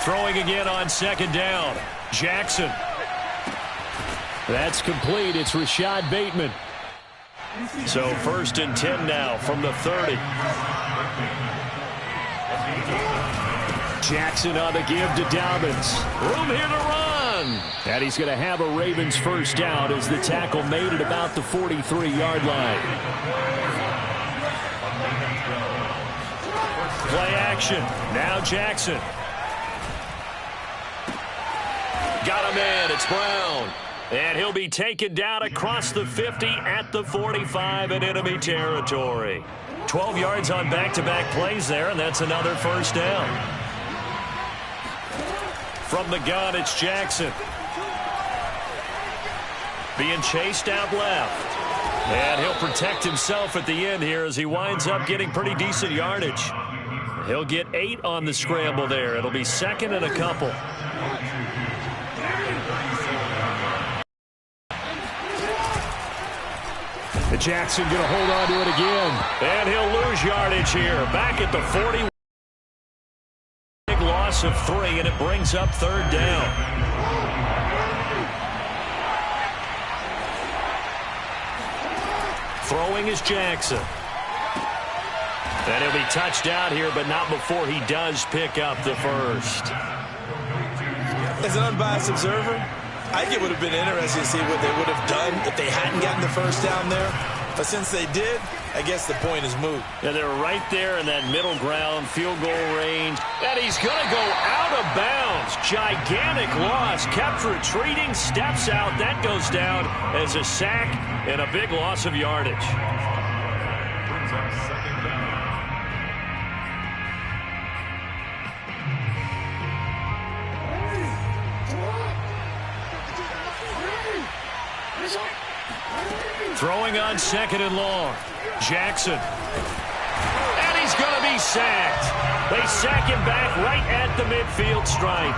Throwing again on second down. Jackson. That's complete. It's Rashad Bateman. So 1st and 10 now from the 30. Jackson on the give to Dobbins. Room here to run. And he's going to have a Ravens first down as the tackle made at about the 43-yard line. Play action. Now Jackson. Got him in. It's Brown. And he'll be taken down across the 50 at the 45 in enemy territory. 12 yards on back-to-back plays there, and that's another first down. From the gun, it's Jackson. Being chased out left. And he'll protect himself at the end here as he winds up getting pretty decent yardage. He'll get 8 on the scramble there. It'll be 2nd and a couple. Jackson going to hold on to it again. And he'll lose yardage here. Back at the 40. Big loss of 3, and it brings up 3rd down. Throwing is Jackson. And he'll be touched out here, but not before he does pick up the first. As an unbiased observer, I think it would have been interesting to see what they would have done if they hadn't gotten the first down there. But since they did, I guess the point is moot. Yeah, they're right there in that middle ground, field goal range. And he's going to go out of bounds. Gigantic loss. Kept retreating, steps out. That goes down as a sack and a big loss of yardage. Throwing on 2nd and long. Jackson. And he's going to be sacked. They sack him back right at the midfield stripe.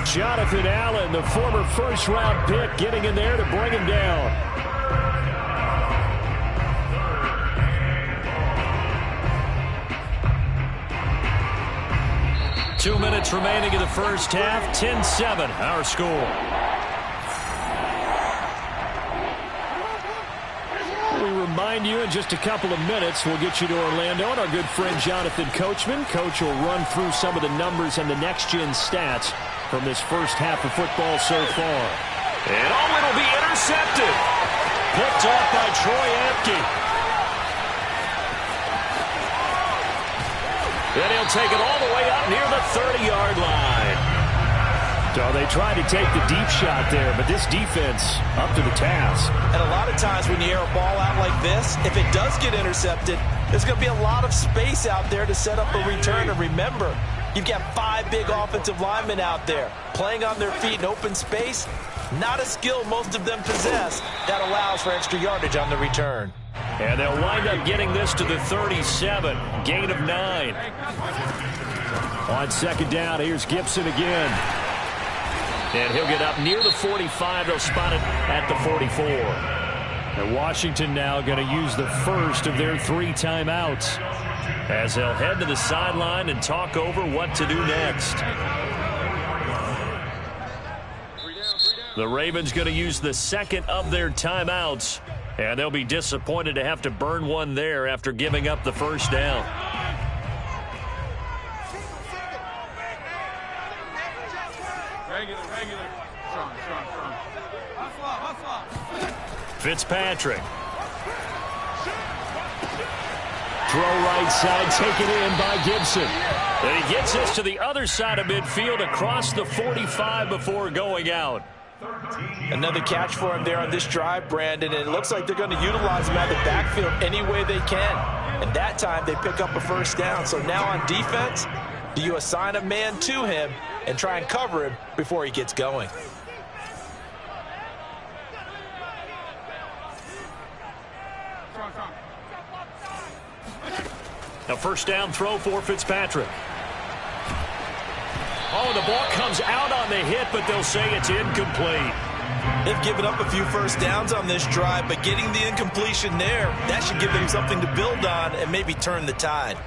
Jonathan Allen, the former first-round pick, getting in there to bring him down. Two minutes remaining in the first half. 10-7, our score. Remind you in just a couple of minutes, we'll get you to Orlando and our good friend Jonathan Coachman. Coach will run through some of the numbers and the next-gen stats from this first half of football so far. And it'll be intercepted. Picked off by Troy Apke. Then he'll take it all the way up near the 30-yard line. So they tried to take the deep shot there, but this defense up to the task. And a lot of times when you air a ball out like this, if it does get intercepted, there's going to be a lot of space out there to set up a return. And remember, you've got 5 big offensive linemen out there playing on their feet in open space. Not a skill most of them possess that allows for extra yardage on the return. And they'll wind up getting this to the 37, gain of 9. On 2nd down, here's Gibson again. And he'll get up near the 45. They'll spot it at the 44. And Washington now going to use the first of their 3 timeouts as they'll head to the sideline and talk over what to do next. The Ravens going to use the 2nd of their timeouts, and they'll be disappointed to have to burn one there after giving up the first down. Fitzpatrick. Throw right side, taken in by Gibson. And he gets this to the other side of midfield across the 45 before going out. Another catch for him there on this drive, Brandon, and it looks like they're going to utilize him out of the backfield any way they can. And that time they pick up a first down. So now on defense, do you assign a man to him and try and cover him before he gets going? A first down throw for Fitzpatrick. Oh, the ball comes out on the hit, but they'll say it's incomplete. They've given up a few first downs on this drive, but getting the incompletion there, that should give them something to build on and maybe turn the tide.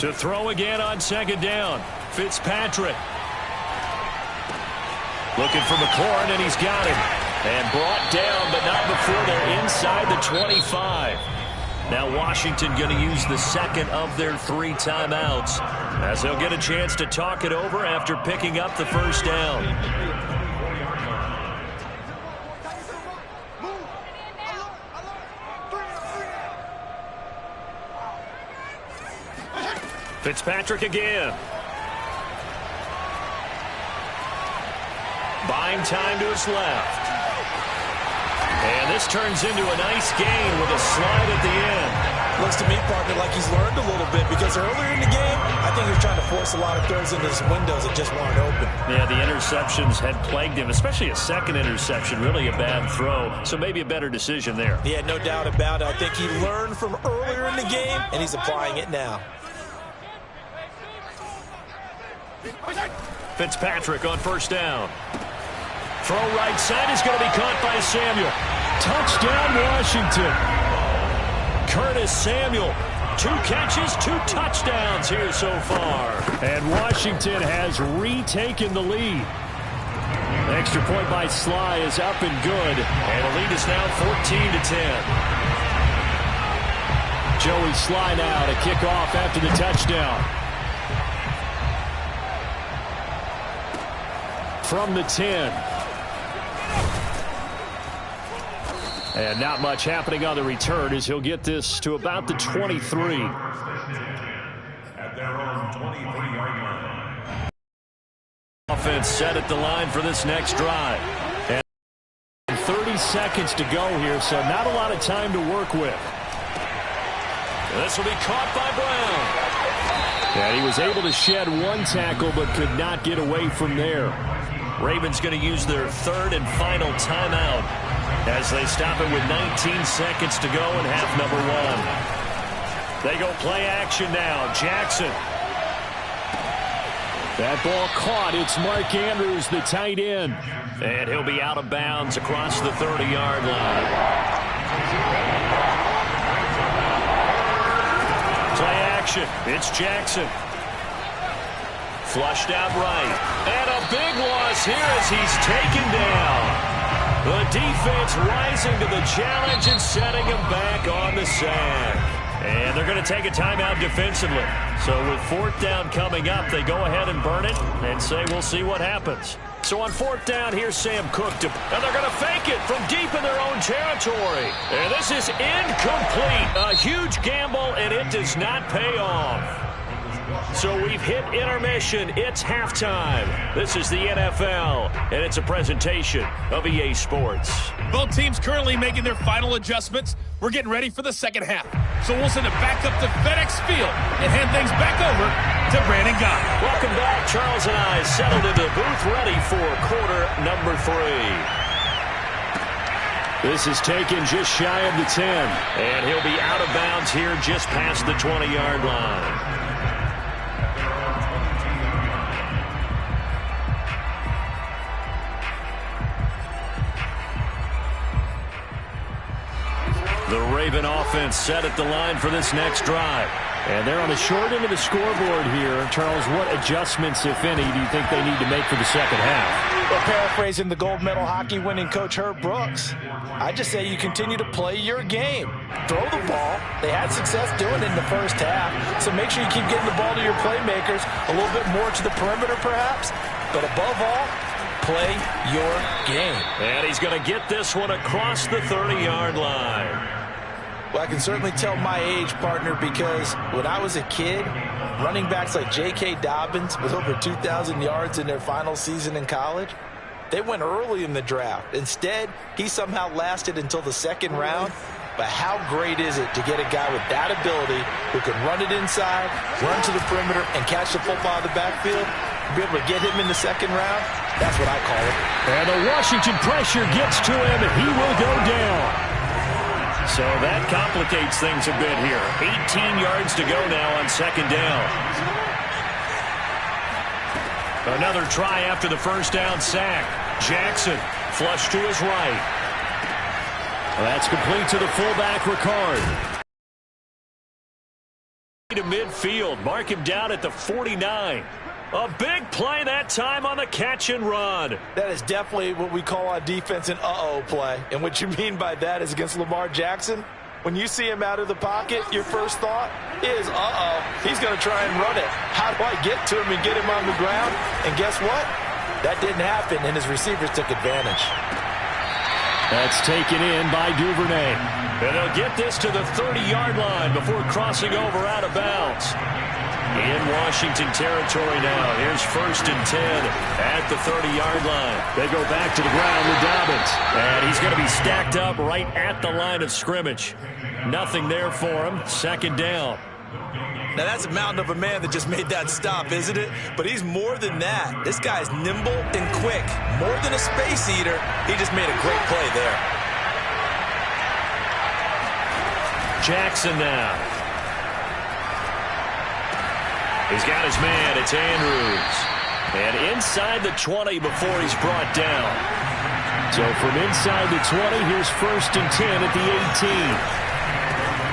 To throw again on second down. Fitzpatrick. Looking for McLaurin, and he's got him. And brought down, but not before they're inside the 25. Now Washington going to use the second of their 3 timeouts, as they'll get a chance to talk it over after picking up the first down. Fitzpatrick again. Buying time to his left. And this turns into a nice gain with a slide at the end. Looks to me, partner, like he's learned a little bit, because earlier in the game, I think he was trying to force a lot of throws into his windows that just weren't open. Yeah, the interceptions had plagued him, especially a second interception, really a bad throw. So maybe a better decision there. Yeah, no doubt about it. I think he learned from earlier in the game, and he's applying it now. Fitzpatrick on first down. Throw right side is going to be caught by Samuel. Touchdown, Washington. Curtis Samuel. 2 catches, 2 touchdowns here so far. And Washington has retaken the lead. The extra point by Sly is up and good. And the lead is now 14-10. Joey Sly now to kick off after the touchdown. From the 10. And not much happening on the return as he'll get this to about the 23. At their own 23-yard line. Offense set at the line for this next drive. And 30 seconds to go here, so not a lot of time to work with. This will be caught by Brown. And he was able to shed 1 tackle but could not get away from there. Ravens going to use their 3rd and final timeout as they stop it with 19 seconds to go in half number 1. They go play action now. Jackson. That ball caught. It's Mark Andrews, the tight end. And he'll be out of bounds across the 30-yard line. Play action. It's Jackson. Flushed out right. And a big loss here as he's taken down. The defense rising to the challenge and setting him back on the sack. And they're going to take a timeout defensively. So with 4th down coming up, they go ahead and burn it and say we'll see what happens. So on 4th down, here's Sam Cook. And they're going to fake it from deep in their own territory. And this is incomplete. A huge gamble, and it does not pay off. So we've hit intermission. It's halftime. This is the NFL, and it's a presentation of EA Sports. Both teams currently making their final adjustments. We're getting ready for the second half. So we'll send it back up to FedEx Field and hand things back over to Brandon Guy. Welcome back. Charles and I settled into the booth ready for quarter number 3. This is taken just shy of the 10. And he'll be out of bounds here just past the 20-yard line. The Raven offense set at the line for this next drive. And they're on the short end of the scoreboard here. Charles, what adjustments, if any, do you think they need to make for the second half? Well, paraphrasing the gold medal hockey winning coach Herb Brooks, I just say you continue to play your game. Throw the ball. They had success doing it in the first half. So make sure you keep getting the ball to your playmakers, a little bit more to the perimeter perhaps. But above all, play your game. And he's going to get this one across the 30-yard line. Well, I can certainly tell my age, partner, because when I was a kid, running backs like J.K. Dobbins with over 2,000 yards in their final season in college, they went early in the draft. Instead, he somehow lasted until the 2nd round. But how great is it to get a guy with that ability who can run it inside, run to the perimeter, and catch the football in the backfield? Be able to get him in the 2nd round? That's what I call it. And the Washington pressure gets to him, and he will go down. So that complicates things a bit here. 18 yards to go now on 2nd down. Another try after the first down sack. Jackson flush to his right. Well, that's complete to the fullback, Ricard. to midfield. Mark him down at the 49. A big play that time on the catch and run. That is definitely what we call on defense an uh-oh play. And what you mean by that is against Lamar Jackson, when you see him out of the pocket, your first thought is, uh-oh, he's going to try and run it. How do I get to him and get him on the ground? And guess what? That didn't happen, and his receivers took advantage. That's taken in by Duvernay. And they'll get this to the 30-yard line before crossing over out of bounds. In Washington territory now. Here's 1st and 10 at the 30-yard line. They go back to the ground with Dobbins. And he's going to be stacked up right at the line of scrimmage. Nothing there for him. 2nd down. Now, that's a mountain of a man that just made that stop, isn't it? But he's more than that. This guy's nimble and quick. More than a space eater, he just made a great play there. Jackson now. He's got his man. It's Andrews. And inside the 20 before he's brought down. So from inside the 20, here's 1st and 10 at the 18.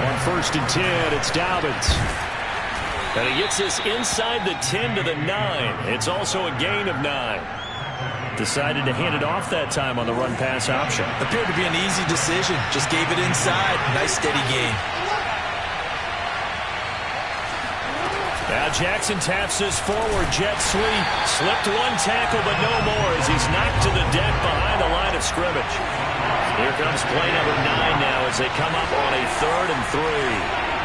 On 1st and 10, it's Dobbins. And he gets this inside the 10 to the 9. It's also a gain of 9. Decided to hand it off that time on the run-pass option. Appeared to be an easy decision. Just gave it inside. Nice steady gain. Now Jackson taps this forward jet sweep. Slipped one tackle, but no more as he's knocked to the deck behind the line of scrimmage. Here comes play number 9 now as they come up on a 3rd and 3.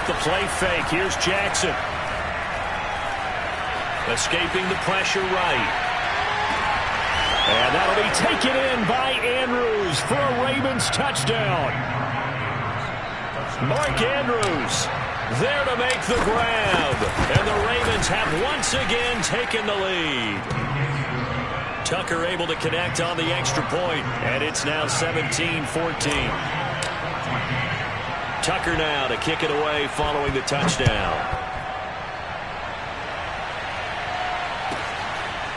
The play fake. Here's Jackson. Escaping the pressure right. And that'll be taken in by Andrews for a Ravens touchdown. Mark Andrews there to make the grab. And the Ravens have once again taken the lead. Tucker able to connect on the extra point. And it's now 17-14. Tucker now to kick it away following the touchdown.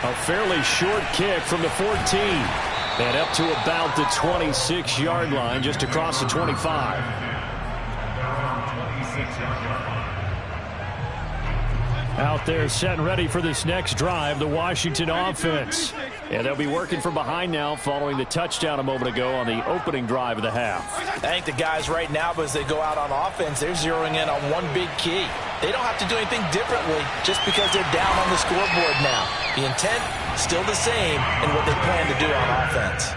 A fairly short kick from the 14. And up to about the 26-yard line, just across the 25. Out there set and ready for this next drive, the Washington offense. And they'll be working from behind now following the touchdown a moment ago on the opening drive of the half. I think the guys right now, as they go out on offense, they're zeroing in on one big key. They don't have to do anything differently just because they're down on the scoreboard now. The intent, still the same in what they plan to do on offense.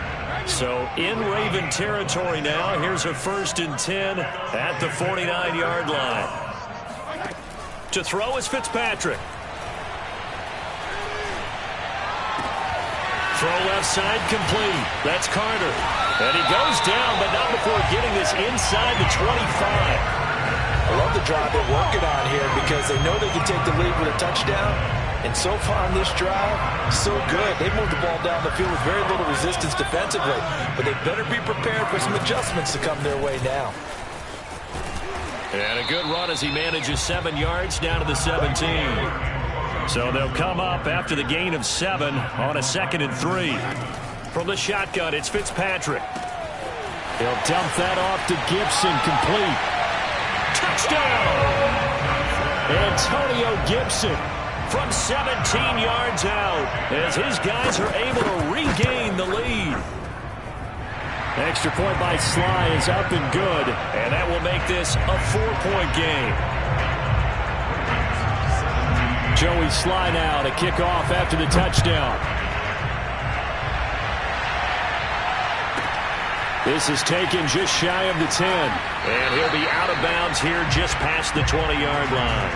So in Raven territory now, here's a 1st and 10 at the 49-yard line. To throw is Fitzpatrick. Throw left side complete. That's Carter. And he goes down, but not before getting this inside the 25. I love the drive they're working on here because they know they can take the lead with a touchdown. And so far on this drive, so good. They've moved the ball down the field with very little resistance defensively. But they better be prepared for some adjustments to come their way now. And a good run as he manages 7 yards down to the 17. So they'll come up after the gain of 7 on a 2nd and 3. From the shotgun, it's Fitzpatrick. He'll dump that off to Gibson, complete. Touchdown! Antonio Gibson from 17 yards out as his guys are able to regain the lead. Extra point by Sly is up and good, and that will make this a 4-point game. Joey Sly now to kick off after the touchdown. This is taken just shy of the 10. And he'll be out of bounds here just past the 20-yard line.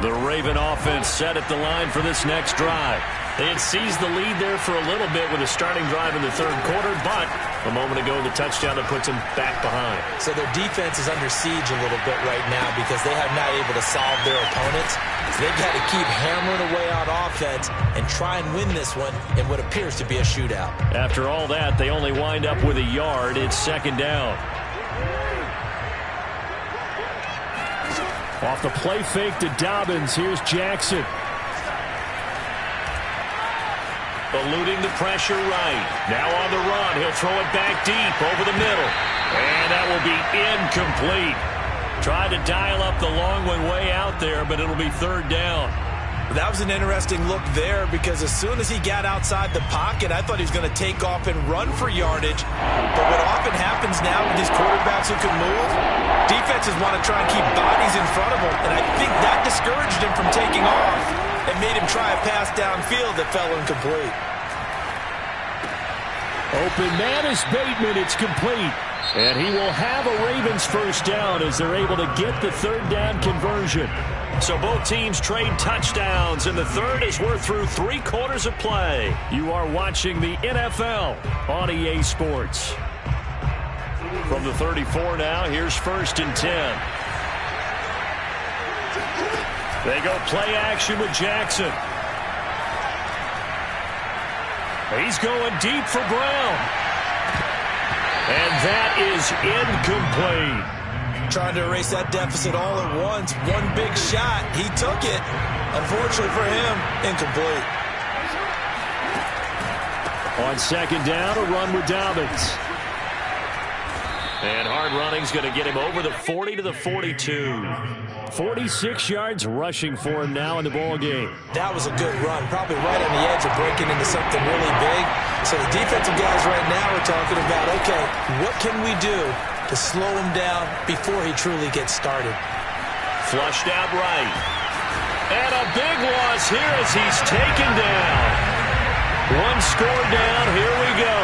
The Raven offense set at the line for this next drive. They had seized the lead there for a little bit with a starting drive in the 3rd quarter, but a moment ago the touchdown that puts them back behind. So their defense is under siege a little bit right now because they have not able to solve their opponents. So they've got to keep hammering away on offense and try and win this one in what appears to be a shootout. After all that, they only wind up with a yard. It's 2nd down. Off the play fake to Dobbins. Here's Jackson. Eluding the pressure right. Now on the run. He'll throw it back deep over the middle. And that will be incomplete. Tried to dial up the long one way out there, but it'll be third down. That was an interesting look there because as soon as he got outside the pocket, I thought he was going to take off and run for yardage. But what often happens now with these quarterbacks who can move, defenses want to try and keep bodies in front of them. And I think that discouraged him from taking off and made him try a pass downfield that fell incomplete. Open man is Bateman. It's complete. And he will have a Ravens first down as they're able to get the third down conversion. So both teams trade touchdowns, and the third as we're through 3 quarters of play. You are watching the NFL on EA Sports. From the 34 now, here's 1st and 10. They go play action with Jackson. He's going deep for Brown. And that is incomplete. Trying to erase that deficit all at once. One big shot. He took it. Unfortunately for him, incomplete. On 2nd down, a run with Dobbins. And hard running's going to get him over the 40 to the 42. 46 yards rushing for him now in the ball game. That was a good run. Probably right on the edge of breaking into something really big. So the defensive guys right now are talking about, okay, what can we do to slow him down before he truly gets started? Flushed out right. And a big loss here as he's taken down. 1 score down. Here we go.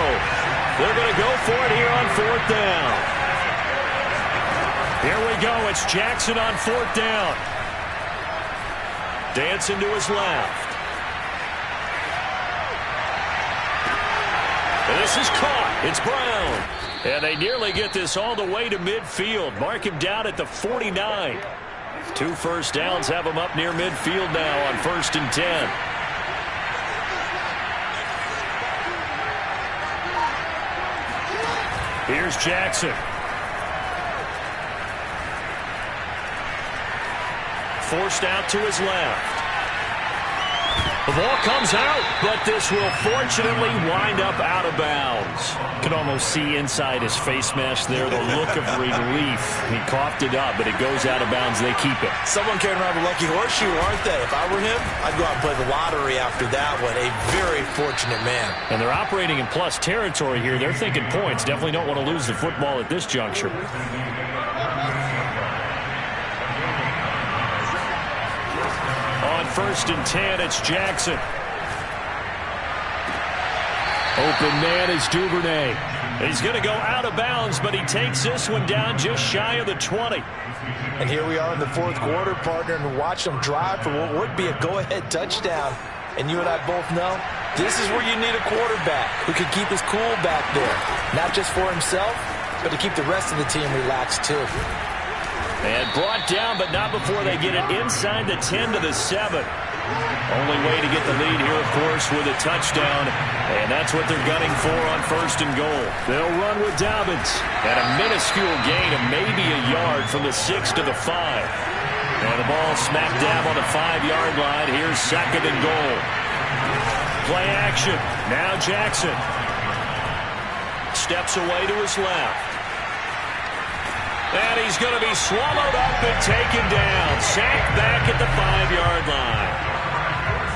They're going to go for it here on 4th down. Here we go. It's Jackson on 4th down. Dancing to his left. And this is caught. It's Brown. And they nearly get this all the way to midfield. Mark him down at the 49. 2 first downs have him up near midfield now on 1st and 10. Here's Jackson. Forced out to his left. The ball comes out, but this will fortunately wind up out of bounds. Can almost see inside his face mask there the look of relief. He coughed it up, but it goes out of bounds. They keep it. Someone carrying around a lucky horseshoe, aren't they? If I were him, I'd go out and play the lottery after that one. A very fortunate man. And they're operating in plus territory here. They're thinking points. Definitely don't want to lose the football at this juncture. On 1st and 10, it's Jackson. Open man is Duvernay. He's going to go out of bounds, but he takes this one down just shy of the 20. And here we are in the 4th quarter, partner, and watch them drive for what would be a go-ahead touchdown. And you and I both know this is where you need a quarterback who can keep his cool back there. Not just for himself, but to keep the rest of the team relaxed too. And brought down, but not before they get it inside the 10 to the 7. Only way to get the lead here, of course, with a touchdown. And that's what they're gunning for on 1st and goal. They'll run with Dobbins. And a minuscule gain of maybe a yard from the 6 to the 5. And the ball smack dab on the 5-yard line. Here's 2nd and goal. Play action. Now Jackson. Steps away to his left. And he's going to be swallowed up and taken down. Sacked back at the 5-yard line.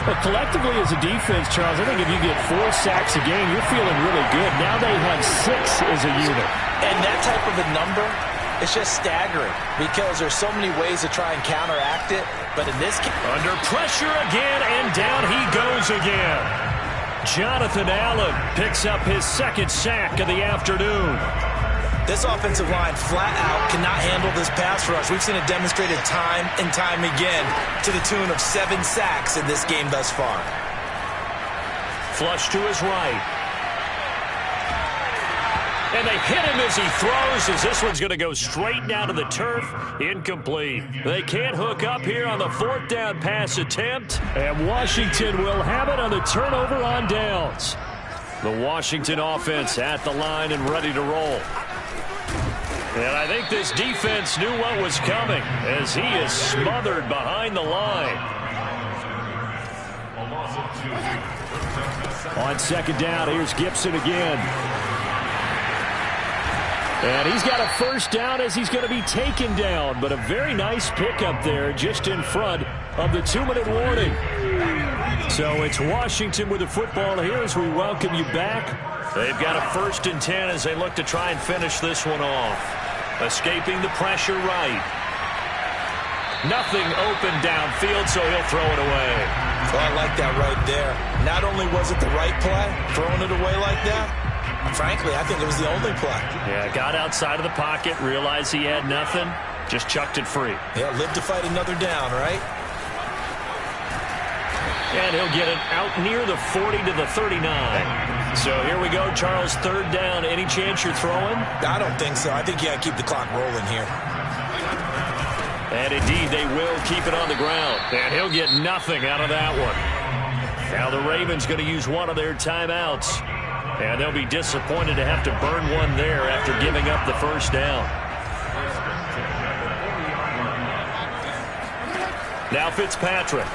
Well, collectively as a defense, Charles, I think if you get 4 sacks a game, you're feeling really good. Now they have 6 as a unit. And that type of a number, it's just staggering because there's so many ways to try and counteract it. But in this case, under pressure again, and down he goes again. Jonathan Allen picks up his 2nd sack of the afternoon. This offensive line flat out cannot handle this pass rush. We've seen it demonstrated time and time again to the tune of 7 sacks in this game thus far. Flush to his right. And they hit him as he throws, as this one's going to go straight down to the turf. Incomplete. They can't hook up here on the 4th down pass attempt. And Washington will have it on the turnover on downs. The Washington offense at the line and ready to roll. And I think this defense knew what was coming as he is smothered behind the line. On second down, here's Gibson again. And he's got a first down as he's going to be taken down. But a very nice pickup there just in front of the 2-minute warning. So it's Washington with the football here as we welcome you back. They've got a 1st and 10 as they look to try and finish this one off. Escaping the pressure right. Nothing open downfield, so he'll throw it away. Well, I like that right there. Not only was it the right play, throwing it away like that, frankly, I think it was the only play. Yeah, got outside of the pocket, realized he had nothing, just chucked it free. Yeah, live to fight another down, right? And he'll get it out near the 40 to the 39. So here we go, Charles, 3rd down. Any chance you're throwing? I don't think so. I think you got to keep the clock rolling here. And indeed, they will keep it on the ground. And he'll get nothing out of that one. Now the Ravens going to use one of their timeouts. And they'll be disappointed to have to burn one there after giving up the first down. Now Fitzpatrick.